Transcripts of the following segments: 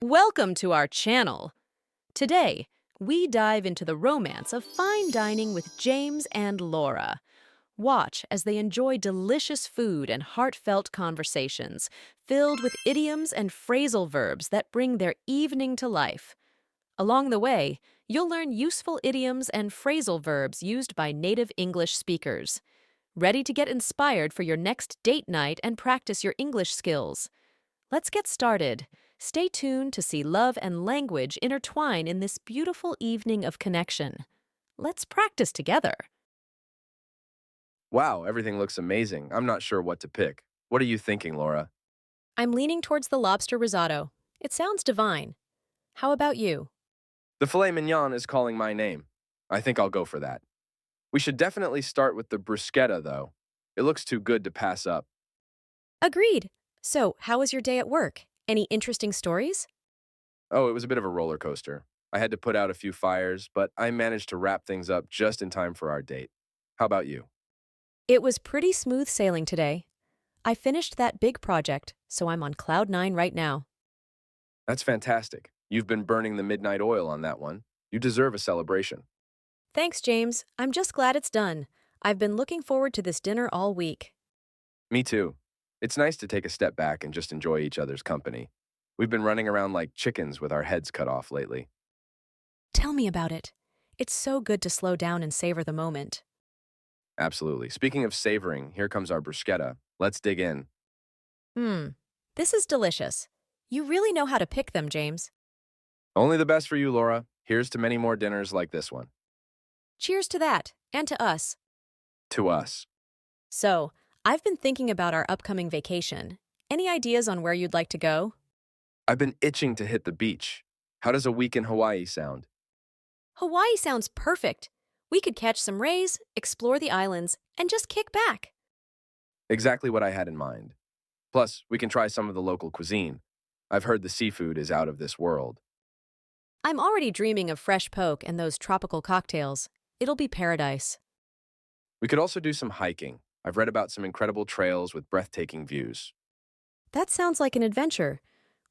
Welcome to our channel. Today, we dive into the romance of fine dining with James and Laura. Watch as they enjoy delicious food and heartfelt conversations filled with idioms and phrasal verbs that bring their evening to life. Along the way, you'll learn useful idioms and phrasal verbs used by native English speakers. Ready to get inspired for your next date night and practice your English skills? Let's get started. Stay tuned to see love and language intertwine in this beautiful evening of connection. Let's practice together. Wow, everything looks amazing. I'm not sure what to pick. What are you thinking, Laura? I'm leaning towards the lobster risotto. It sounds divine. How about you? The filet mignon is calling my name. I think I'll go for that. We should definitely start with the bruschetta, though. It looks too good to pass up. Agreed. So, how was your day at work? Any interesting stories? Oh, it was a bit of a roller coaster. I had to put out a few fires, but I managed to wrap things up just in time for our date. How about you? It was pretty smooth sailing today. I finished that big project, so I'm on cloud nine right now. That's fantastic. You've been burning the midnight oil on that one. You deserve a celebration. Thanks, James. I'm just glad it's done. I've been looking forward to this dinner all week. Me too. It's nice to take a step back and just enjoy each other's company. We've been running around like chickens with our heads cut off lately. Tell me about it. It's so good to slow down and savor the moment. Absolutely. Speaking of savoring, here comes our bruschetta. Let's dig in. This is delicious. You really know how to pick them, James. Only the best for you, Laura. Here's to many more dinners like this one. Cheers to that, and to us. To us. So, I've been thinking about our upcoming vacation. Any ideas on where you'd like to go? I've been itching to hit the beach. How does a week in Hawaii sound? Hawaii sounds perfect. We could catch some rays, explore the islands, and just kick back. Exactly what I had in mind. Plus, we can try some of the local cuisine. I've heard the seafood is out of this world. I'm already dreaming of fresh poke and those tropical cocktails. It'll be paradise. We could also do some hiking. I've read about some incredible trails with breathtaking views. That sounds like an adventure.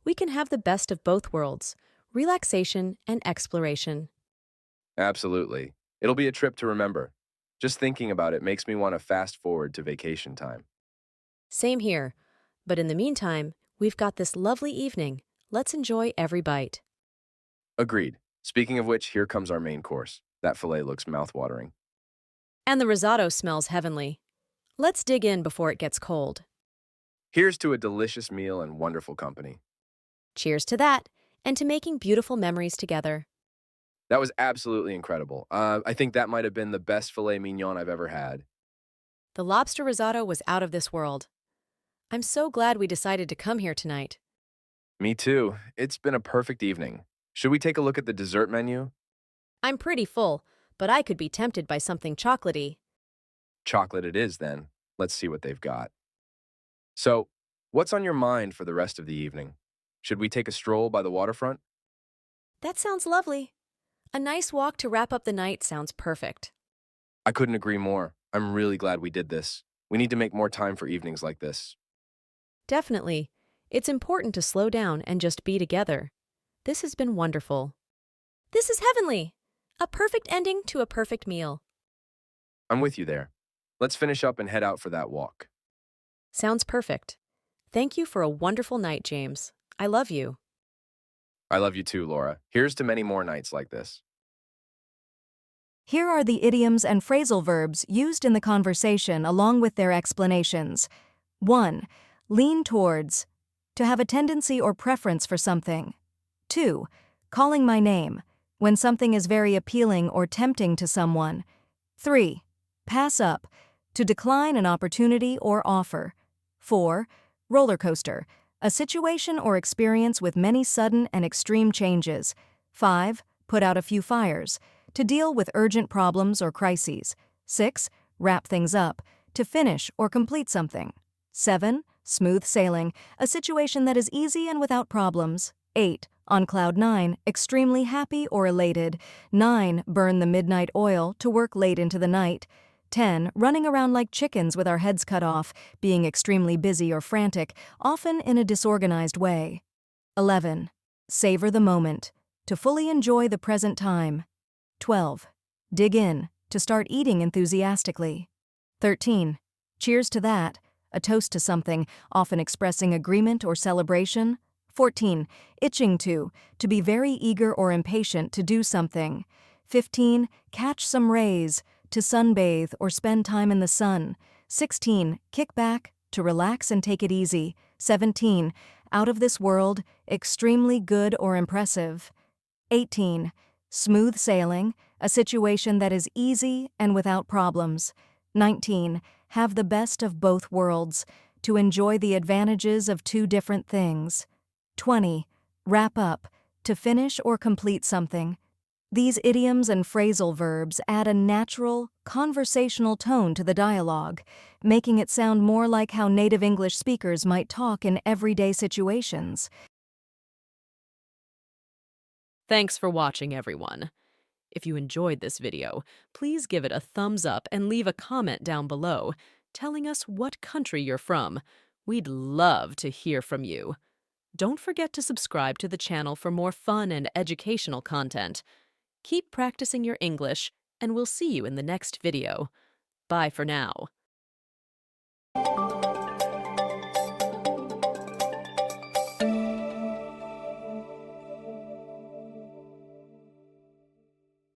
We can have the best of both worlds, relaxation and exploration. Absolutely. It'll be a trip to remember. Just thinking about it makes me want to fast forward to vacation time. Same here. But in the meantime, we've got this lovely evening. Let's enjoy every bite. Agreed. Speaking of which, here comes our main course. That filet looks mouthwatering. And the risotto smells heavenly. Let's dig in before it gets cold. Here's to a delicious meal and wonderful company. Cheers to that, and to making beautiful memories together. That was absolutely incredible. I think that might have been the best filet mignon I've ever had. The lobster risotto was out of this world. I'm so glad we decided to come here tonight. Me too. It's been a perfect evening. Should we take a look at the dessert menu? I'm pretty full, but I could be tempted by something chocolatey. Chocolate it is, then. Let's see what they've got. So, what's on your mind for the rest of the evening? Should we take a stroll by the waterfront? That sounds lovely. A nice walk to wrap up the night sounds perfect. I couldn't agree more. I'm really glad we did this. We need to make more time for evenings like this. Definitely. It's important to slow down and just be together. This has been wonderful. This is heavenly. A perfect ending to a perfect meal. I'm with you there. Let's finish up and head out for that walk. Sounds perfect. Thank you for a wonderful night, James. I love you. I love you too, Laura. Here's to many more nights like this. Here are the idioms and phrasal verbs used in the conversation along with their explanations. 1. Lean towards. To have a tendency or preference for something. 2. Calling my name. When something is very appealing or tempting to someone. 3. Pass up. To decline an opportunity or offer. 4. Roller coaster. A situation or experience with many sudden and extreme changes. 5. Put out a few fires. To deal with urgent problems or crises. 6. Wrap things up. To finish or complete something. 7. Smooth sailing. A situation that is easy and without problems. 8. On cloud 9, extremely happy or elated. 9. Burn the midnight oil, to work late into the night. 10. Running around like chickens with our heads cut off, being extremely busy or frantic, often in a disorganized way. 11. Savor the moment, to fully enjoy the present time. 12. Dig in, to start eating enthusiastically. 13. Cheers to that, a toast to something, often expressing agreement or celebration. 14. Itching to be very eager or impatient to do something. 15. Catch some rays, to sunbathe or spend time in the sun. 16. Kick back, to relax and take it easy. 17. Out of this world, extremely good or impressive. 18. Smooth sailing, a situation that is easy and without problems. 19. Have the best of both worlds, to enjoy the advantages of two different things. 20. Wrap up, to finish or complete something. These idioms and phrasal verbs add a natural, conversational tone to the dialogue, making it sound more like how native English speakers might talk in everyday situations. Thanks for watching, everyone. If you enjoyed this video, please give it a thumbs up and leave a comment down below telling us what country you're from. We'd love to hear from you. Don't forget to subscribe to the channel for more fun and educational content. Keep practicing your English, and we'll see you in the next video. Bye for now.